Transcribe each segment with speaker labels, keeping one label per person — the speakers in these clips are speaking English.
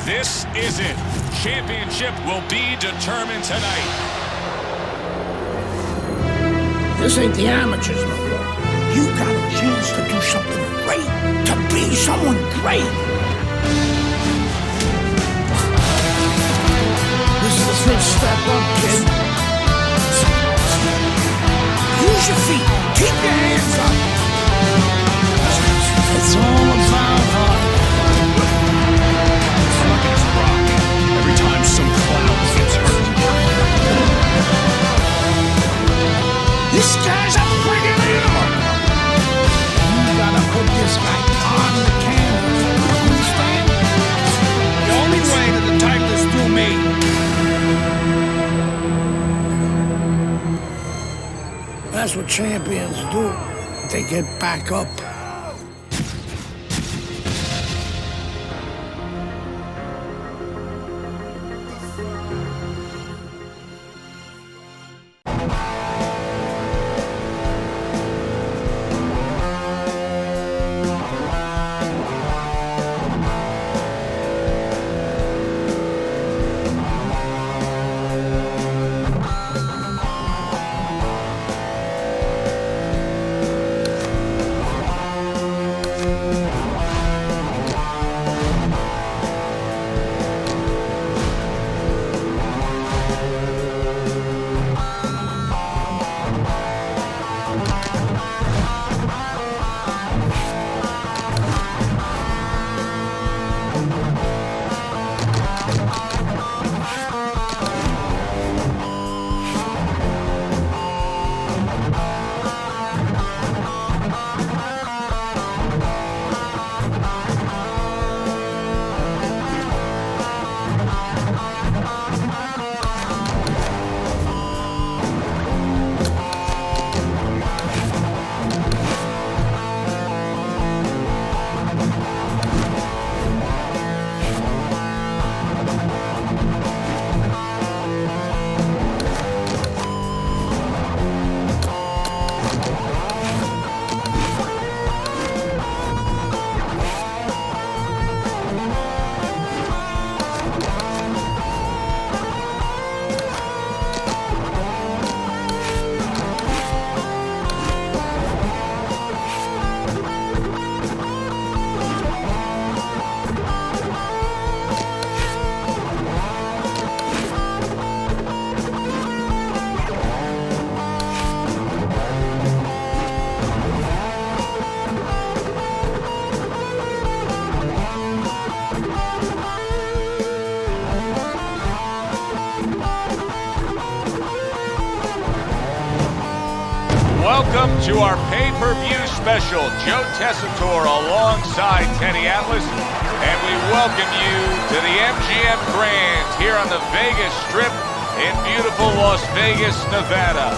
Speaker 1: This is it. Championship will be determined tonight.
Speaker 2: This ain't the amateurs no more. You got a chance to do something great, to be someone great. This is the first step up, kid. Use your feet. Keep your hands up. It's all about heart.
Speaker 1: It's rock. Every time some clown gets hurt.
Speaker 2: This guy's a friggin' animal. You gotta put this guy on the canvas. Understand? The only way to the title is through me. That's what champions do. They get back up.
Speaker 3: Welcome to our pay-per-view special. Joe Tessitore alongside Teddy Atlas, and we welcome you to the MGM Grand here on the Vegas Strip in beautiful Las Vegas, Nevada.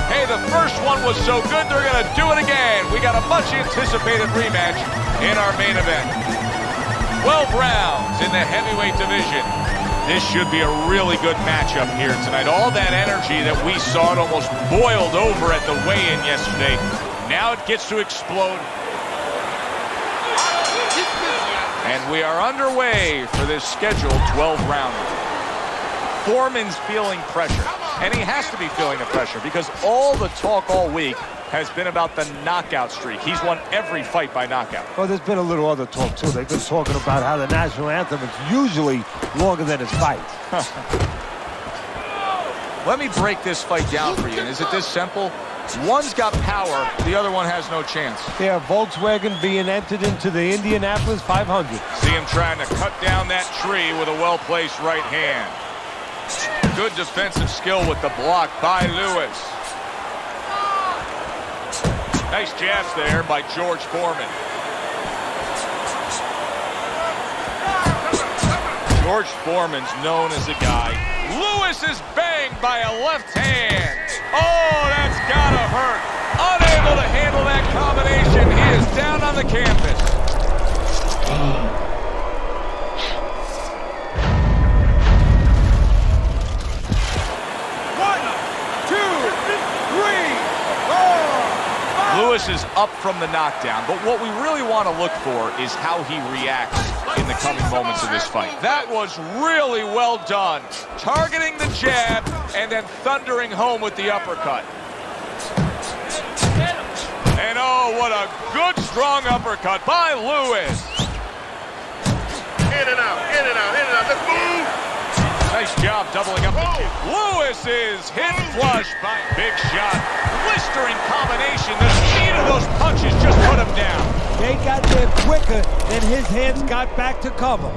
Speaker 3: Hey, the first one was so good, they're going to do it again. We got a much-anticipated rematch in our main event. 12 rounds in the heavyweight division. This should be a really good matchup here tonight. All that energy that we saw, it almost boiled over at the weigh-in yesterday. Now it gets to explode. And we are underway for this scheduled 12-rounder. Foreman's feeling pressure, and he has to be feeling the pressure because all the talk all week has been about the knockout streak. He's won every fight by knockout.
Speaker 4: Well, there's been a little other talk, too. They've been talking about how the national anthem is usually longer than his fights.
Speaker 3: Let me break this fight down for you. Is it this simple? One's got power, the other one has no chance.
Speaker 4: Yeah, Volkswagen being entered into the Indianapolis 500.
Speaker 3: See him trying to cut down that tree with a well-placed right hand. Good defensive skill with the block by Lewis. Nice jabs there by George Foreman. George Foreman's known as a guy. Lewis is banged by a left hand. Oh, that's gotta hurt. Unable to handle that combination. He is down on the canvas. Lewis is up from the knockdown, but what we really want to look for is how he reacts in in the coming moments of this fight. That was really well done. Targeting the jab and then thundering home with the uppercut. And oh, what a good, strong uppercut by Lewis.
Speaker 5: In and out, in and out, in and out. Let's move.
Speaker 3: Nice job doubling up the kick. Lewis is hit flush by big shot. Blistering combination. The speed of those punches just put him down.
Speaker 4: They got there quicker than his hands got back to cover.
Speaker 2: 1,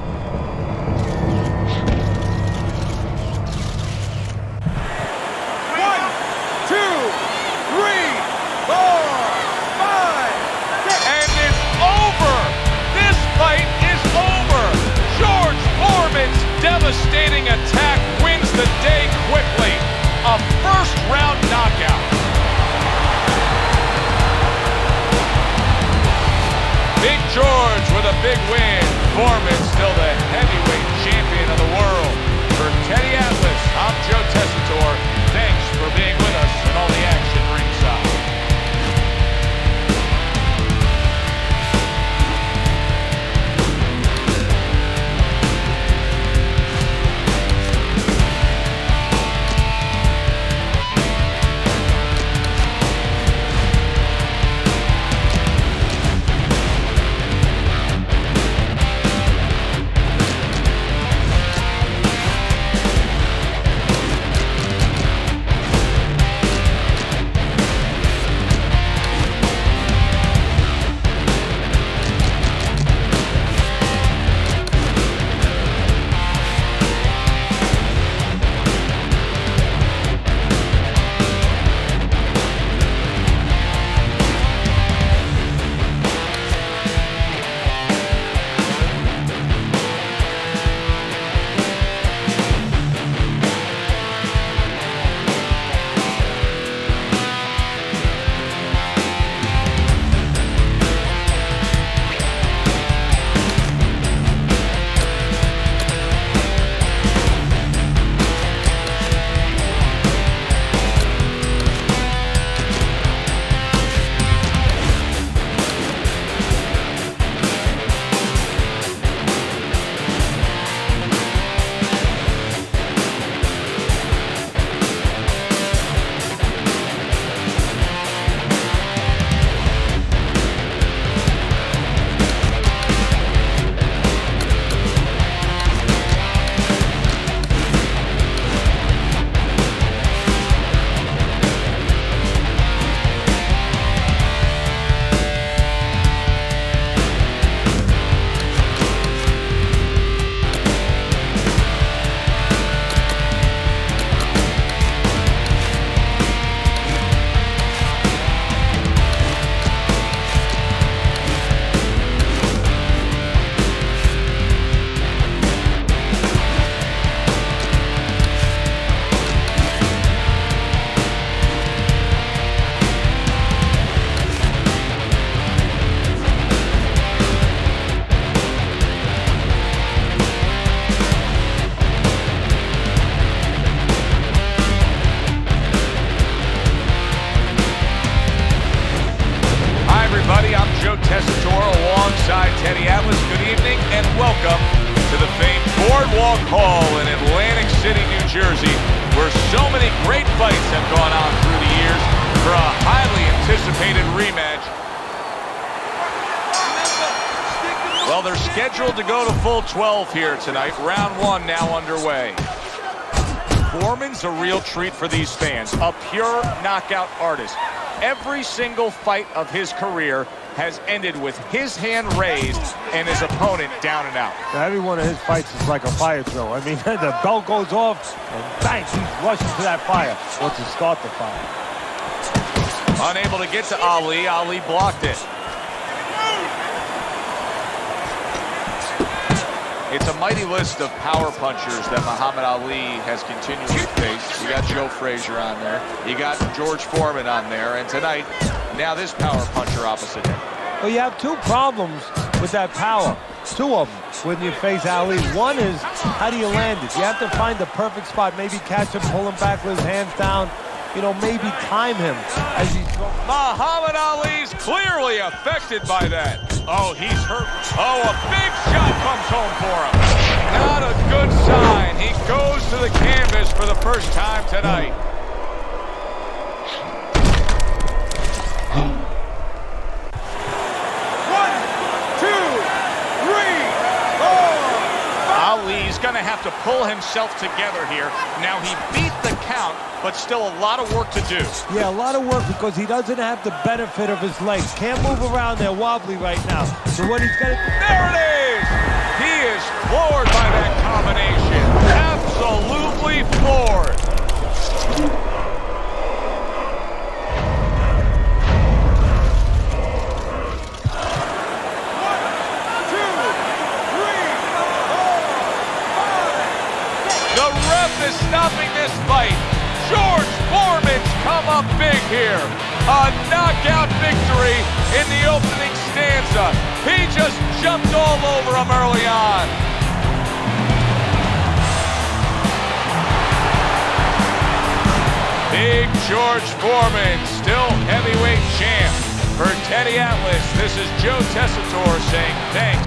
Speaker 2: 2, 3, 4, 5, 6.
Speaker 3: And it's over. This fight is over. George Foreman's devastating attack wins the day quickly. A first-round knockout. Big George with a big win. Foreman still the heavyweight champion of the world. For Teddy Atlas, I'm Joe Tessitore. Thanks for being with us and all the action ringside. Tessitore alongside Teddy Atlas. Good evening and welcome to the famed Boardwalk Hall in Atlantic City, New Jersey, where so many great fights have gone on through the years for a highly anticipated rematch. Well, they're scheduled to go to full 12 here tonight. Round 1 now underway. Foreman's a real treat for these fans, a pure knockout artist. Every single fight of his career has ended with his hand raised and his opponent down and out.
Speaker 4: Now, every one of his fights is like a fire drill. I mean, the bell goes off, and bang, he's rushing to that fire. Wants to start the fire.
Speaker 3: Unable to get to Ali. Ali blocked it. It's a mighty list of power punchers that Muhammad Ali has continually faced. You got Joe Frazier on there. You got George Foreman on there. And tonight, now this power puncher opposite him.
Speaker 4: Well, you have two problems with that power. Two of them when you face Ali. One is, how do you land it? You have to find the perfect spot. Maybe catch him, pull him back with his hands down. You know, maybe time him as he's...
Speaker 3: Muhammad Ali's clearly affected by that. Oh, he's hurt. Oh, a big shot comes home for him. Not a good sign. He goes to the canvas for the first time tonight. Ali's going to have to pull himself together here. Now, he beat the count, but still a lot of work to do.
Speaker 4: Yeah, a lot of work because he doesn't have the benefit of his legs. Can't move around. They're wobbly right now. So what he's got to do...
Speaker 3: There it is! He is floored by that combination. Absolutely floored. Is stopping this fight. George Foreman's come up big here. A knockout victory in the opening stanza. He just jumped all over him early on. Big George Foreman, still heavyweight champ. For Teddy Atlas, this is Joe Tessitore saying thanks.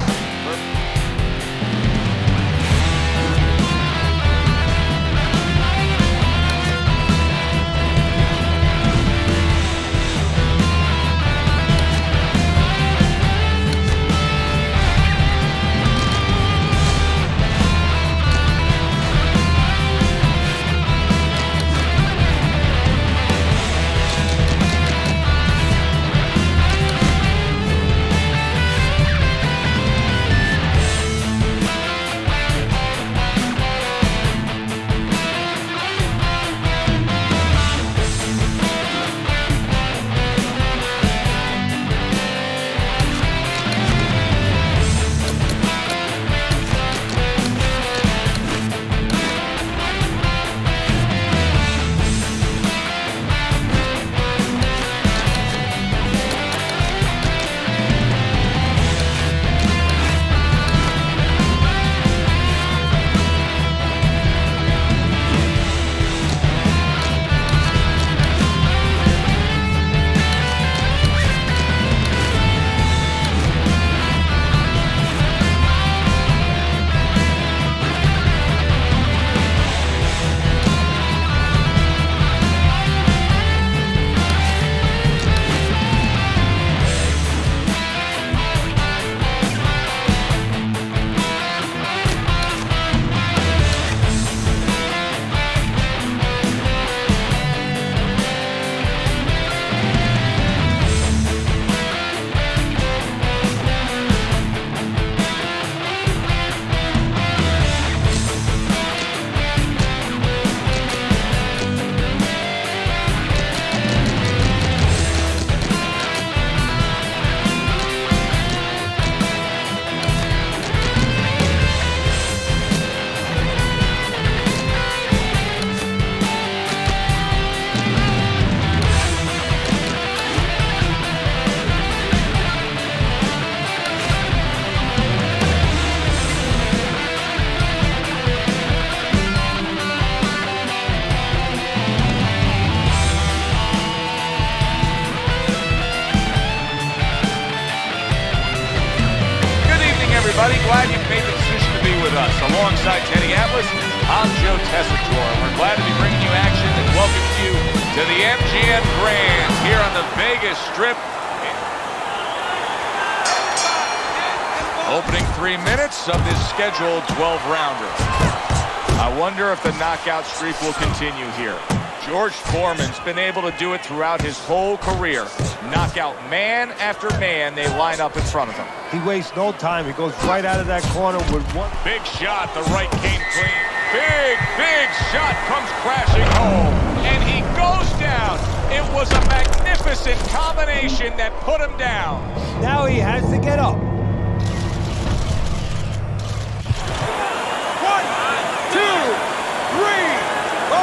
Speaker 3: Glad you've made the decision to be with us. Alongside Teddy Atlas, I'm Joe Tessitore. We're glad to be bringing you action and welcome you to the MGM Grand here on the Vegas Strip. Opening 3 minutes of this scheduled 12-rounder. I wonder if the knockout streak will continue here. George Foreman's been able to do it throughout his whole career. Knock out man after man, they line up in front of him.
Speaker 4: He wastes no time. He goes right out of that corner with one.
Speaker 3: Big shot, the right came clean. Big shot comes crashing home. And he goes down. It was a magnificent combination that put him down.
Speaker 4: Now he has to get up.
Speaker 2: 1, 2, 3, 4,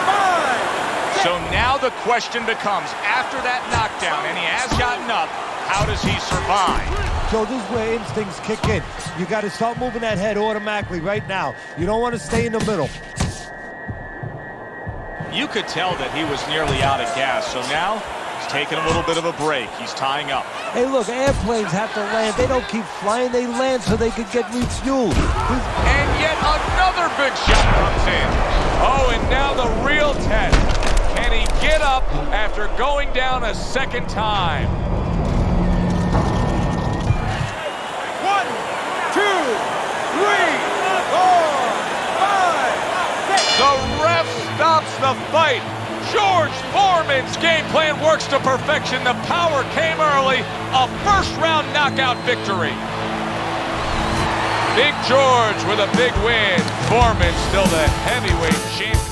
Speaker 2: 5.
Speaker 3: So now the question becomes, after that knockdown, and he has gotten up, how does he survive?
Speaker 4: So this is where instincts kick in. You got to start moving that head automatically right now. You don't want to stay in the middle.
Speaker 3: You could tell that he was nearly out of gas, so now he's
Speaker 1: taking a little bit of a break. He's tying up.
Speaker 4: Hey, look, airplanes have to land. They don't keep flying. They land so they can get refueled.
Speaker 3: And yet another big shot comes in. Oh, and now the real test. Can he get up after going down a second time?
Speaker 2: 1, 2, 3, 4, 5, 6.
Speaker 3: The ref stops the fight. George Foreman's game plan works to perfection. The power came early. A first-round knockout victory. Big George with a big win. Foreman still the heavyweight champion.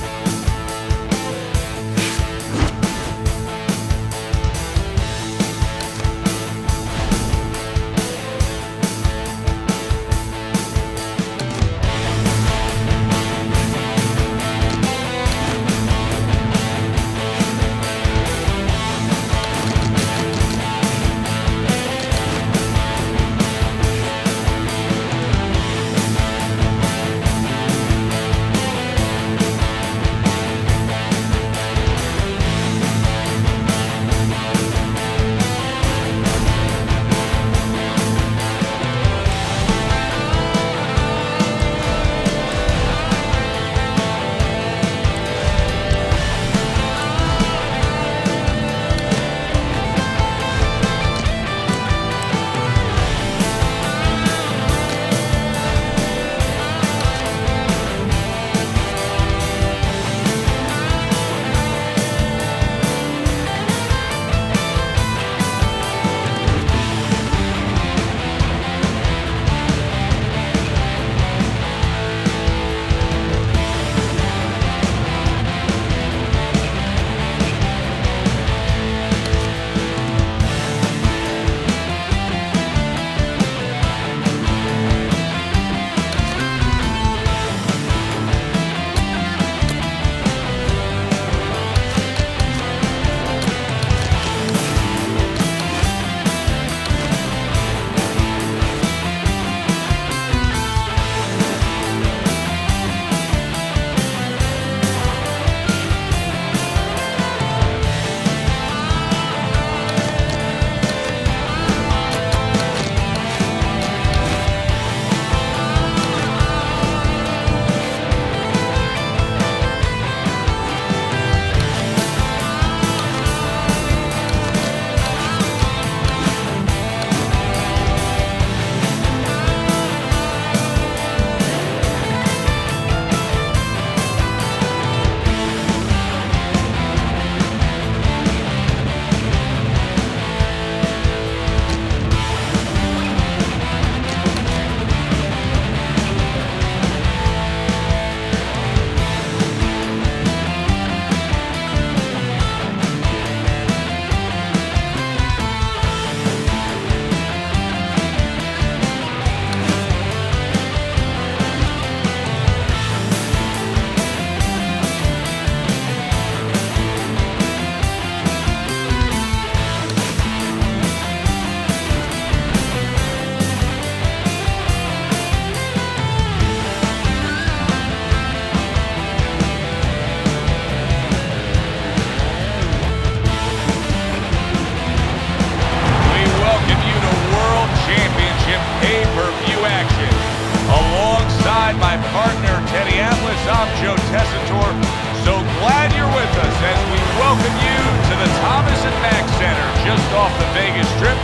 Speaker 1: I'm Joe Tessitore. So glad you're with us as we welcome you to the Thomas and Mack Center just off the Vegas Strip.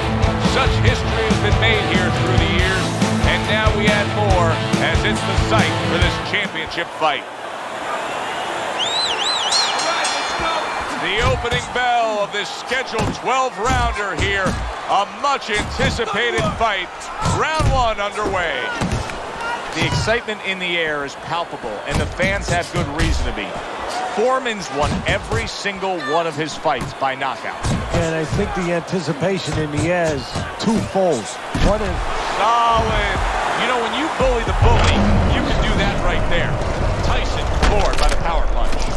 Speaker 1: Such history has been made here through the years, and now we add more as it's the site for this championship fight. The opening bell of this scheduled 12-rounder here. A much-anticipated fight. Round one underway.
Speaker 3: The excitement in the air is palpable, and the fans have good reason to be. Foreman's won every single one of his fights by knockout.
Speaker 4: And I think the anticipation in the air is twofold. One is
Speaker 3: solid. You know, when you bully the bully, you can do that right there. Tyson floored by the power punch.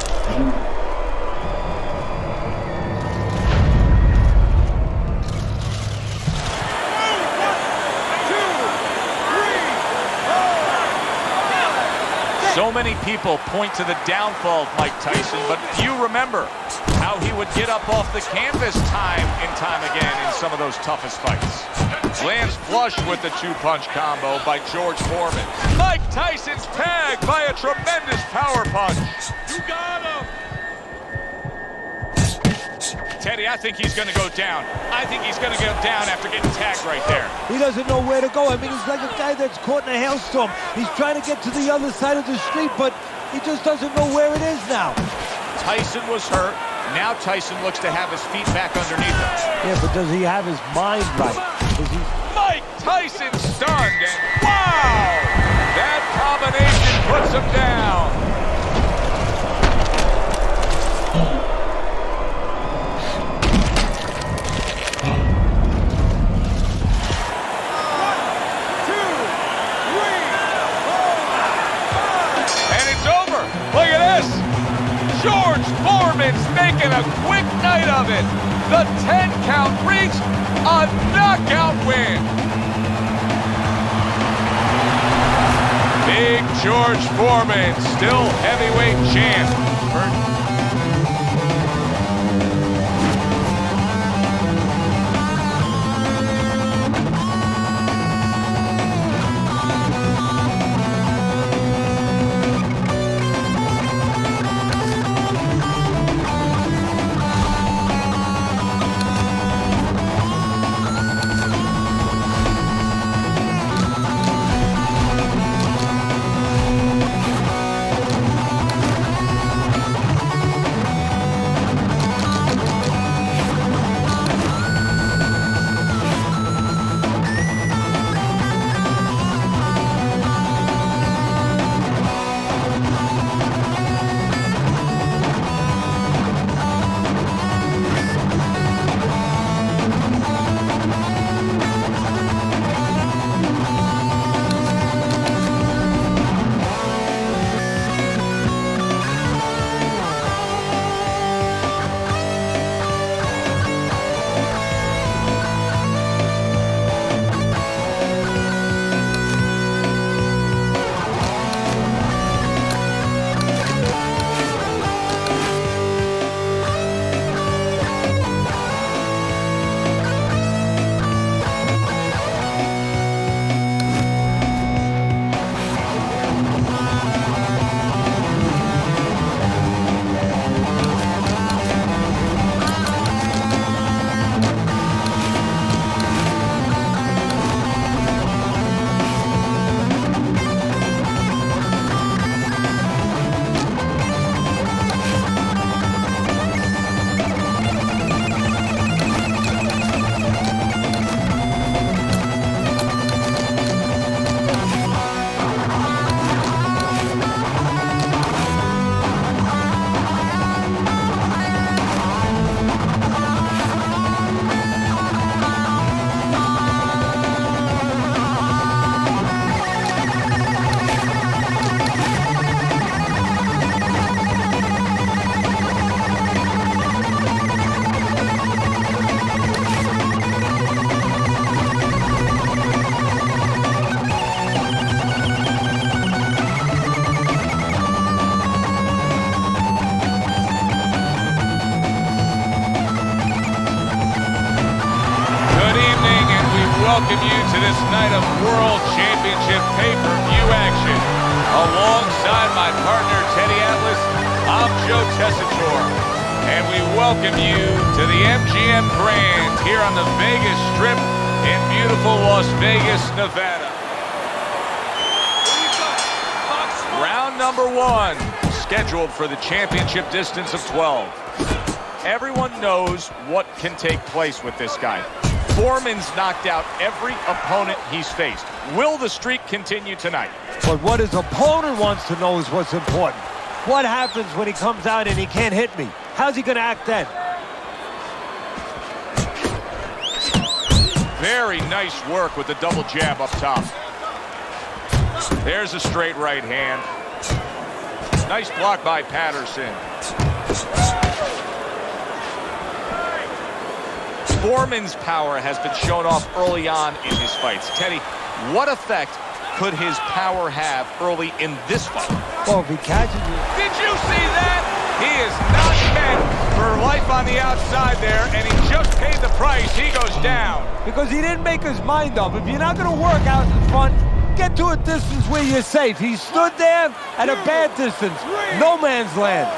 Speaker 1: So many people point to the downfall of Mike Tyson, but few remember how he would get up off the canvas time and time again in some of those toughest fights. Lands flush with the two-punch combo by George Foreman. Mike Tyson's tagged by a tremendous power punch. You got him! Teddy, I think he's going to go down. I think he's going to go down after getting tagged right there.
Speaker 4: He doesn't know where to go. I mean, he's like a guy that's caught in a hailstorm. He's trying to get to the other side of the street, but he just doesn't know where it is now.
Speaker 1: Tyson was hurt. Now Tyson looks to have his feet back underneath him.
Speaker 4: Yeah, but does he have his mind right?
Speaker 1: Mike Tyson stunned, and wow! That combination puts him down. Look at this! George Foreman's making a quick night of it. The 10 count reached a knockout win. Big George Foreman, still heavyweight champ. Welcome you to this night of World Championship pay-per-view action. Alongside my partner, Teddy Atlas, I'm Joe Tessitore. And we welcome you to the MGM Grand here on the Vegas Strip in beautiful Las Vegas, Nevada. Round number 1, scheduled for the championship distance of 12. Everyone knows what can take place with this guy. Foreman's knocked out every opponent he's faced. Will the streak continue tonight?
Speaker 4: But what his opponent wants to know is what's important. What happens when he comes out and he can't hit me? How's he going to act then?
Speaker 1: Very nice work with the double jab up top. There's a straight right hand. Nice block by Patterson. Foreman's power has been shown off early on in his fights. Teddy, what effect
Speaker 3: could his power have early in this fight?
Speaker 4: Well, if he catches it.
Speaker 1: Did you see that? He is not meant for life on the outside there, and he just paid the price. He goes down.
Speaker 4: Because he didn't make his mind up. If you're not going to work out in front, get to a distance where you're safe. He stood there at a bad distance. No man's land.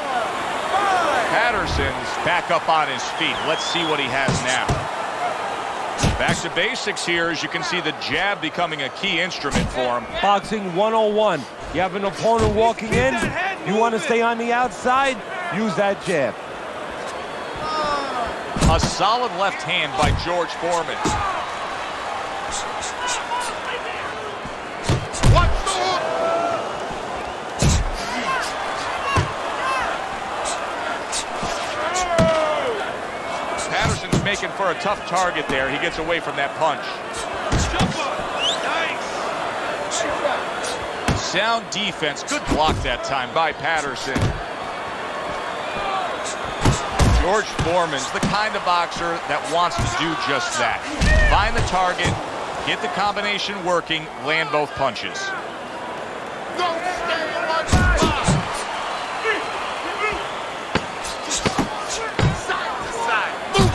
Speaker 3: Patterson's back up on his feet. Let's see what he has now. Back to basics here, as you can see the jab becoming a key instrument for him.
Speaker 4: Boxing 101. You have an opponent walking in. You want to stay on the outside, use that jab.
Speaker 3: A solid left hand by George Foreman. Patterson's making for a tough target there. He gets away from that punch. Sound defense. Good block that time by Patterson. George Foreman's the kind of boxer that wants to do just that. Find the target, get the combination working, land both punches.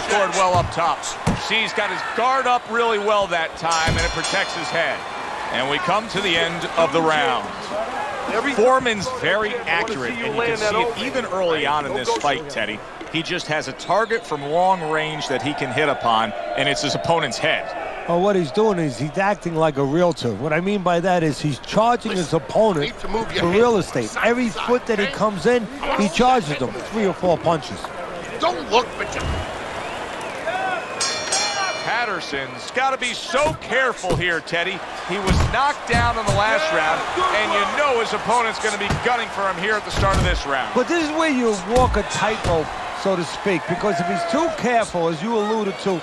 Speaker 3: Scored well up top. See, he's got his guard up really well that time, and it protects his head. And we come to the end of the round. Foreman's very accurate, and you can see it even early on in this fight, Teddy. He just has a target from long range that he can hit upon, and it's his opponent's head.
Speaker 4: Well, what he's doing is he's acting like a realtor. What I mean by that is he's charging his opponent for real estate. Every foot that he comes in, he charges them 3 or 4 punches.
Speaker 5: Don't look, but you...
Speaker 3: Patterson's got to be so careful here, Teddy. He was knocked down in the last round, and you know his opponent's going to be gunning for him here at the start of this round.
Speaker 4: But this is where you walk a tightrope, so to speak, because if he's too careful, as you alluded to,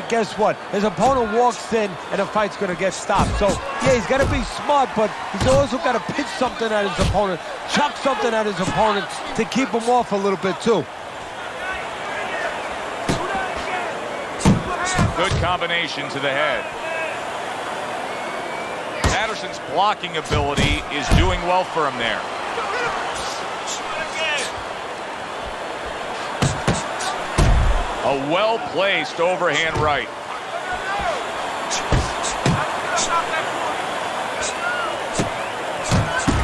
Speaker 4: guess what? His opponent walks in, and the fight's going to get stopped. So, yeah, he's got to be smart, but he's also got to pitch something at his opponent, chuck something at his opponent to keep him off a little bit, too.
Speaker 3: Good combination to the head. Patterson's blocking ability is doing well for him there. A well-placed overhand right.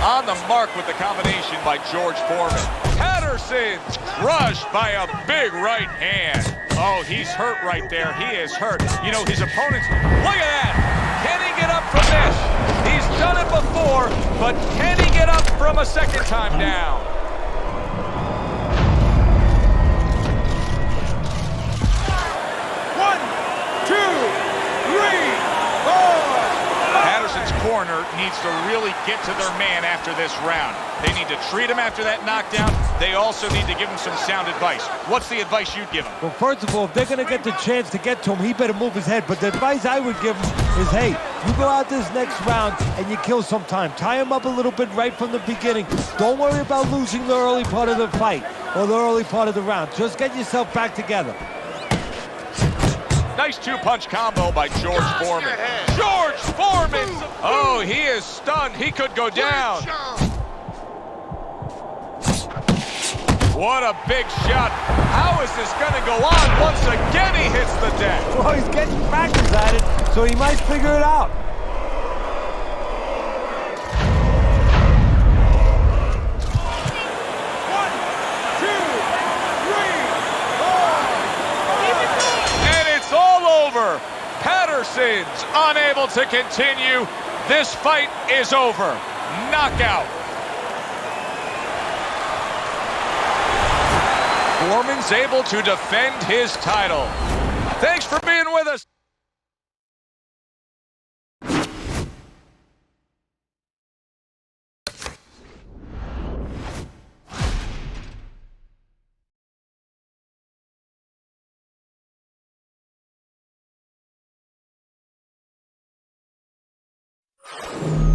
Speaker 3: On the mark with the combination by George Foreman. Patterson's crushed by a big right hand. Oh, he's hurt right there. He is hurt. You know, his opponent's... Look at that! Can he get up from this? He's done it before, but can he get up from a second time down? Patterson's corner needs to really get to their man after this round. They need to treat him after that knockdown. They also need to give him some sound advice. What's the advice you'd give him?
Speaker 4: Well, first of all, if they're going to get the chance to get to him, he better move his head. But the advice I would give him is, hey, you go out this next round and you kill some time. Tie him up a little bit right from the beginning. Don't worry about losing the early part of the fight or the early part of the round. Just get yourself back together.
Speaker 3: Nice 2-punch combo by George Foreman. George Foreman! Oh, he is stunned. He could go down. What a big shot. How is this going to go on? Once again, he hits the deck.
Speaker 4: Well, he's getting practice at it, so he might figure it out.
Speaker 3: Patterson's unable to continue. This fight is over. Knockout. Foreman's able to defend his title. Thanks for being with us.
Speaker 2: You